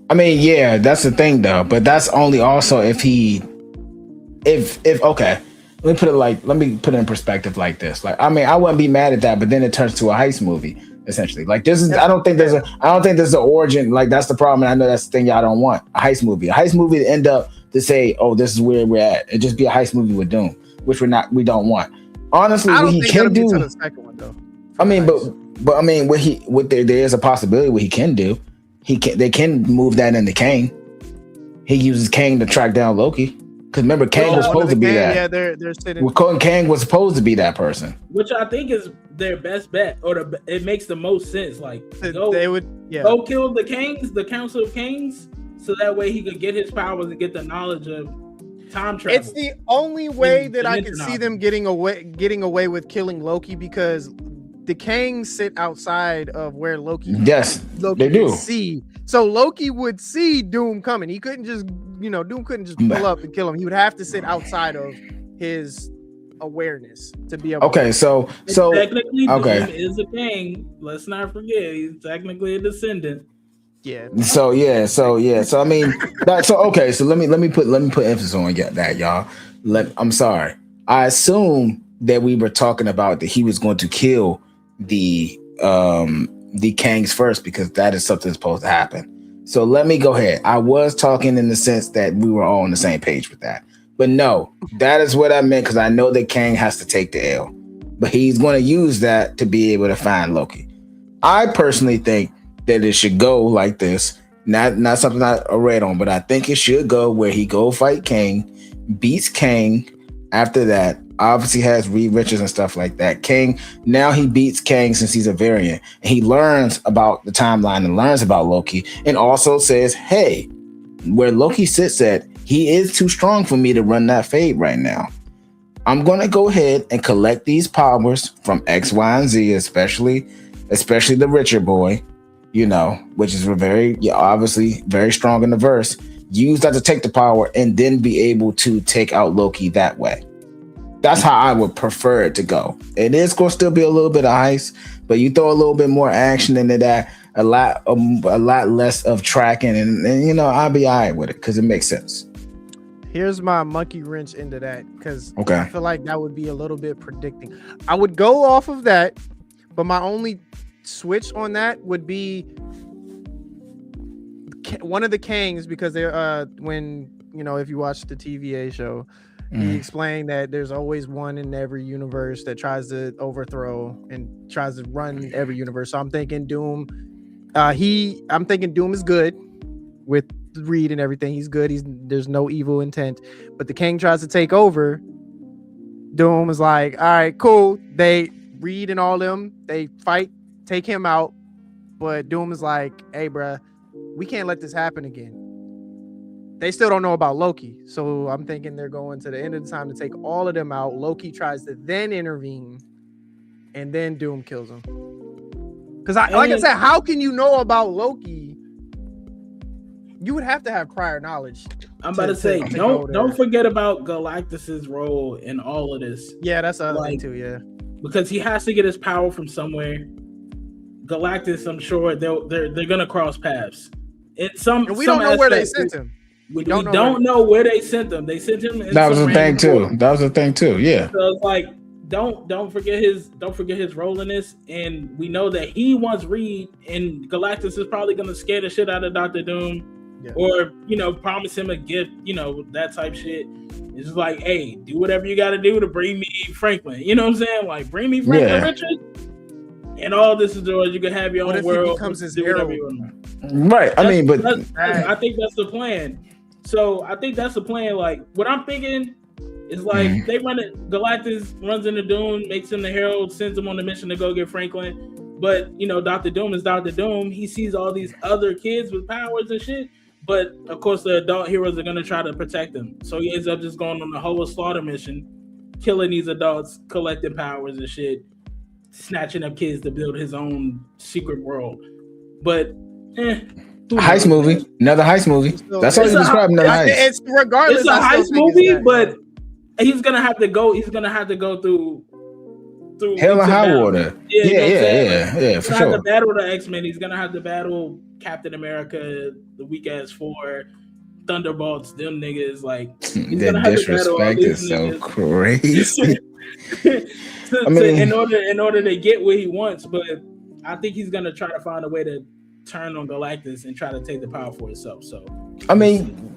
I mean, yeah, that's the thing though, but that's only also if okay, let me put it in perspective like this. Like, I mean, I wouldn't be mad at that, but then it turns to a heist movie essentially. Like, this is, I don't think there's an origin. Like, that's the problem. And I know that's the thing y'all don't want. A heist movie to end up to say, oh, this is where we're at. It just be a heist movie with Doom, which we don't want. Honestly, I don't what he think can do. To the second one though. I mean, but I mean, there is a possibility what he can do. They can move that into Kang. He uses Kang to track down Loki. Because remember, Kang was supposed to be that. Yeah, they're sitting. Well, Kang was supposed to be that person. Which I think is their best bet, or it makes the most sense. Like, go kill the Kangs, the Council of Kangs, so that way he could get his powers and get the knowledge of time travel. It's the only way that I can see them getting away with killing Loki, because the Kangs sit outside of where Loki. Yes, they do. See, so Loki would see Doom coming. He couldn't just, Doom couldn't just pull up and kill him. He would have to sit outside of his awareness to be able. Okay, so technically, Doom is a Kang. Let's not forget, he's technically a descendant. Yeah. So I mean, so let me put emphasis on that, y'all. I'm sorry. I assume that we were talking about that he was going to kill the Kangs first, because that is something that's supposed to happen. So let me go ahead. I was talking in the sense that we were all on the same page with that. But no, that is what I meant, because I know that Kang has to take the L. But he's going to use that to be able to find Loki. I personally think that it should go like this. Not something I read on, but I think it should go where he go fight Kang, beats Kang. After that, obviously has Reed Richards and stuff like that. Kang, now he beats Kang since he's a variant. And he learns about the timeline and learns about Loki, and also says, hey, where Loki sits at, he is too strong for me to run that fade right now. I'm going to go ahead and collect these powers from X, Y, and Z, especially the Richard boy, which is obviously very strong in the verse. Use that to take the power and then be able to take out Loki that way. That's how I would prefer it to go. It is going to still be a little bit of heist, but you throw a little bit more action into that, a lot less of tracking, and I'll be all right with it because it makes sense. Here's my monkey wrench into that, because I feel like that would be a little bit predicting. I would go off of that, but my only switch on that would be one of the Kangs, because they're when if you watch the TVA show, he explained that there's always one in every universe that tries to overthrow and tries to run every universe. So I'm thinking Doom I'm thinking Doom is good with Reed and everything. He's good. There's no evil intent. But the King tries to take over. Doom is like, all right, cool. They Reed and all them, they fight, take him out. But Doom is like, hey, bruh, we can't let this happen again. They still don't know about Loki. So I'm thinking they're going to the end of the time to take all of them out. Loki tries to then intervene, and then Doom kills him. Because like I said, how can you know about Loki? You would have to have prior knowledge. I'm about to say, don't forget about Galactus's role in all of this. Yeah, that's the other thing too. Yeah, because he has to get his power from somewhere. Galactus, I'm sure they're gonna cross paths. And we don't know where they sent him. We don't know where they sent him. They sent him. That was the thing too. That was the thing too. Yeah. So it's like, don't forget his role in this. And we know that he wants Reed, and Galactus is probably gonna scare the shit out of Dr. Doom. Yeah. Or, promise him a gift, that type shit. It's just like, hey, do whatever you got to do to bring me Franklin. You know what I'm saying? Like, bring me Franklin Richard. And all this is yours. You can have your own world. He becomes his hero. Right. I think that's the plan. So I think that's the plan. Like, what I'm thinking is like, they run it. Galactus runs into Doom, makes him the hero, sends him on the mission to go get Franklin. But, Dr. Doom is Dr. Doom. He sees all these other kids with powers and shit. But, of course, the adult heroes are going to try to protect him. So he ends up just going on the whole slaughter mission, killing these adults, collecting powers and shit, snatching up kids to build his own secret world. But, heist movie. Another heist movie. That's how you describe another heist. It's regardless. It's a heist movie, but he's going to have to go through hell and high water. Yeah, for sure. To battle the X-Men. He's gonna have to battle Captain America, the weak ass 4, Thunderbolts, them niggas. Like, the disrespect is so crazy. In order to get what he wants, but I think he's gonna try to find a way to turn on Galactus and try to take the power for himself. So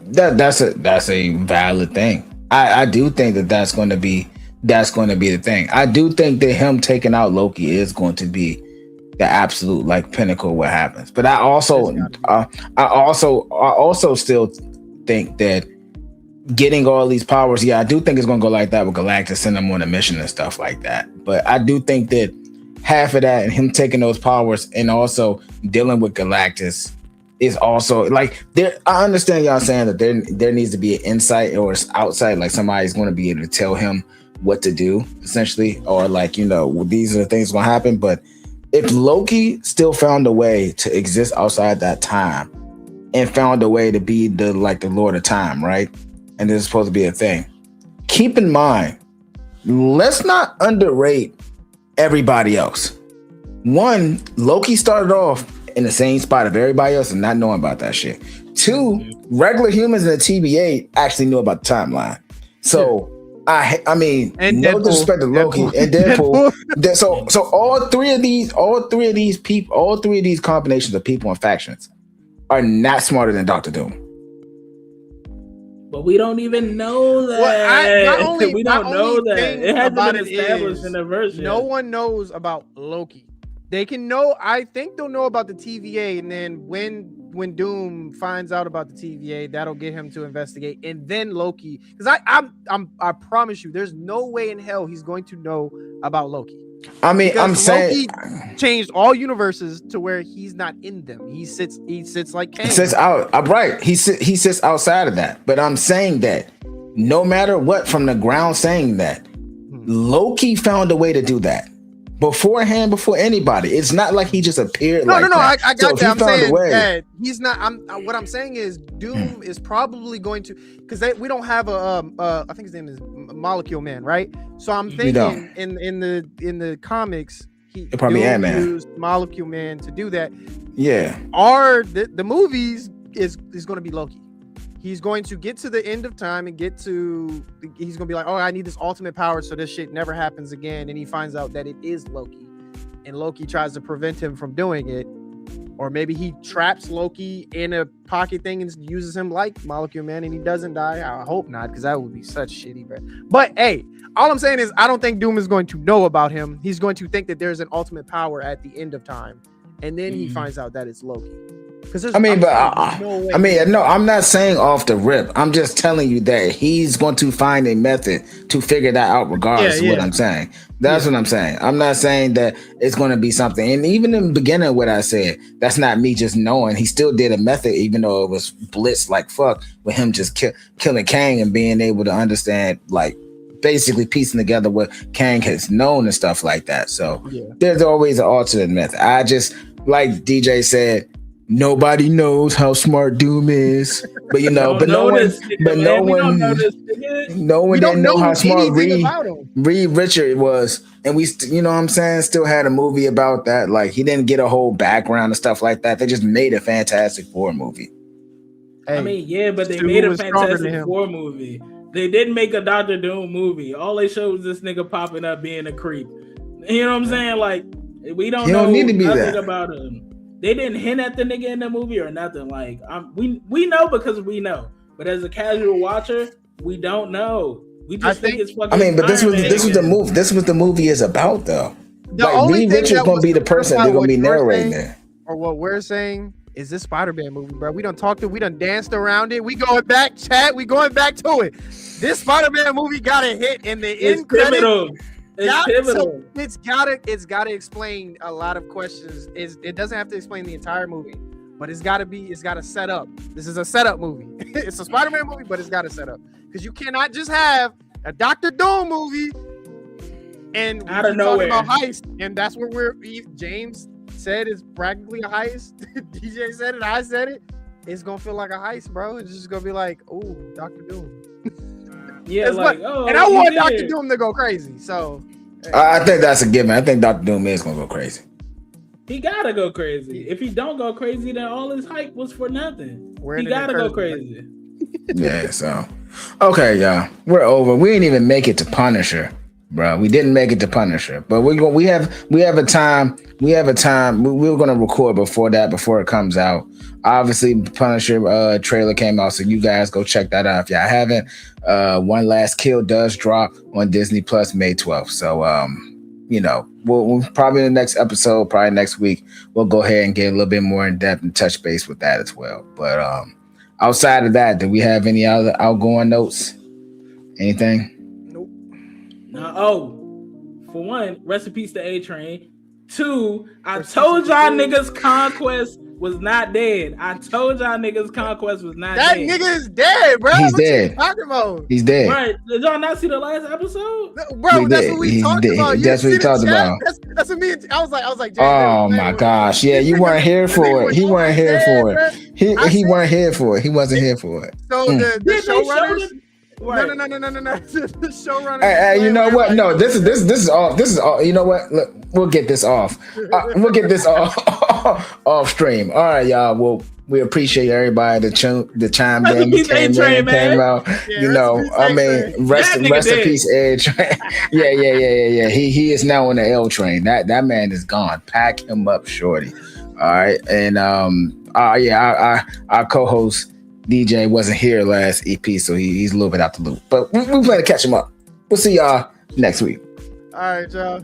that's a valid thing. I do think that's going to be the thing. I do think that him taking out Loki is going to be the absolute pinnacle of what happens. But I also still think that getting all these powers, I do think it's going to go like that with Galactus, send him on a mission and stuff like that. But I do think that half of that and him taking those powers and also dealing with Galactus is also there. I understand y'all saying that there needs to be an insight or outside, somebody's going to be able to tell him what to do, essentially, or these are the things going to happen. But if Loki still found a way to exist outside that time and found a way to be the Lord of Time, right? And this is supposed to be a thing. Keep in mind, let's not underrate everybody else. One, Loki started off in the same spot of everybody else and not knowing about that shit. Two, regular humans in the TVA actually knew about the timeline. So I mean, and no disrespect to Loki and Deadpool. So all three of these combinations of people and factions are not smarter than Dr. Doom. But we don't even know that. We don't know that. It hasn't been established in the version. No one knows about Loki. They can know. I think they'll know about the TVA, and then when Doom finds out about the TVA, that'll get him to investigate, and then Loki. Because I promise you, there's no way in hell he's going to know about Loki. I mean, Loki changed all universes to where he's not in them. He sits like Kang. He sits out. Right. He sits outside of that. But I'm saying that no matter what, from the ground, saying that Loki found a way to do that. Before anybody. It's not like he just appeared No, I got that. I'm saying that he's not. What I'm saying is Doom is probably going to, because we don't have I think his name is Molecule Man, right? So I'm thinking in the comics, he probably used Molecule Man to do that. Yeah. The movies is going to be Loki. He's going to get to the end of time and he's going to be like, oh, I need this ultimate power so this shit never happens again. And he finds out that it is Loki. And Loki tries to prevent him from doing it. Or maybe he traps Loki in a pocket thing and uses him like Molecule Man and he doesn't die. I hope not, because that would be such shitty. But hey, all I'm saying is I don't think Doom is going to know about him. He's going to think that there's an ultimate power at the end of time. and then he finds out that it's Loki. Because no I'm not saying off the rip. I'm just telling you that he's going to find a method to figure that out regardless of what I'm saying. That's what I'm saying. I'm not saying that it's going to be something. And even in the beginning of what I said, that's not me just knowing. He still did a method, even though it was blitz like fuck, with him just killing Kang and being able to understand, like, basically piecing together what Kang has known and stuff like that. So there's always an alternate method. I just, like DJ said, nobody knows how smart Doom is, but no one didn't know how smart Reed Richard was, and we, you know what I'm saying, still had a movie about that. Like, he didn't get a whole background and stuff like that. They just made a Fantastic Four movie. I mean, yeah, but they made a Fantastic Four movie. They didn't make a Doctor Doom movie. All they showed was this nigga popping up being a creep. You know what I'm saying? Like, we don't know nothing about him. They didn't hint at the nigga in the movie or nothing. Like, we know because we know, but as a casual watcher, we don't know. We just think it's fucking. I mean, but this was the movie. This was the movie is about, though. Like, Reed Richards gonna be the person they're gonna be narrating it. Or what we're saying is this Spider-Man movie, bro. We done danced around it. We going back, chat. We going back to it. This Spider-Man movie got a hit in the end credit. It's pivotal. It's gotta explain a lot of questions. It doesn't have to explain the entire movie, but it's gotta set up. This is a setup movie. It's a Spider-Man movie, but it's gotta set up. Because you cannot just have a Doctor Doom movie and out of nowhere about heist, and that's what James said is practically a heist. DJ said it, I said it. It's gonna feel like a heist, bro. It's just gonna be like, oh, Doctor Doom. Yeah, like, and I want Doctor Doom to go crazy. So I think that's a given. I think Doctor Doom is gonna go crazy. He gotta go crazy. If he don't go crazy, then all his hype was for nothing. He gotta go crazy. Yeah. So, okay, y'all, we're over. We didn't even make it to Punisher, bro. We didn't make it to Punisher, but we have a time. We have a time. We were gonna record before it comes out. Obviously, Punisher trailer came out, so you guys go check that out if y'all haven't. One Last Kill does drop on Disney Plus May 12th. So, we'll probably in the next episode, probably next week, we'll go ahead and get a little bit more in depth and touch base with that as well. But outside of that, do we have any other outgoing notes? Anything? Nope. No. For one, rest in peace to A-Train. Two, I told y'all niggas Conquest was not dead. I told y'all niggas Conquest was not dead. That nigga is dead, bro. He's dead. Talking about? He's dead. Right. Did y'all not see the last episode? Bro, that's what we talked about. That's what we talked about. That's what me. I was like, oh my gosh. Yeah, you weren't here for it. He weren't here for it. He weren't here for it. He wasn't here for it. So the showrunners. Right. No. The showrunner. Hey, you know what? No, this is all. This is all. You know what? Look, we'll get this off. We'll get this off stream. All right, y'all. Well, we appreciate everybody that chimed in, came out. Yeah, rest in peace, Ed Train. Yeah. He is now on the L train. That man is gone. Pack him up, shorty. All right, and our co-host DJ wasn't here last EP, so he's a little bit out the loop. But we plan to catch him up. We'll see y'all next week. All right, y'all.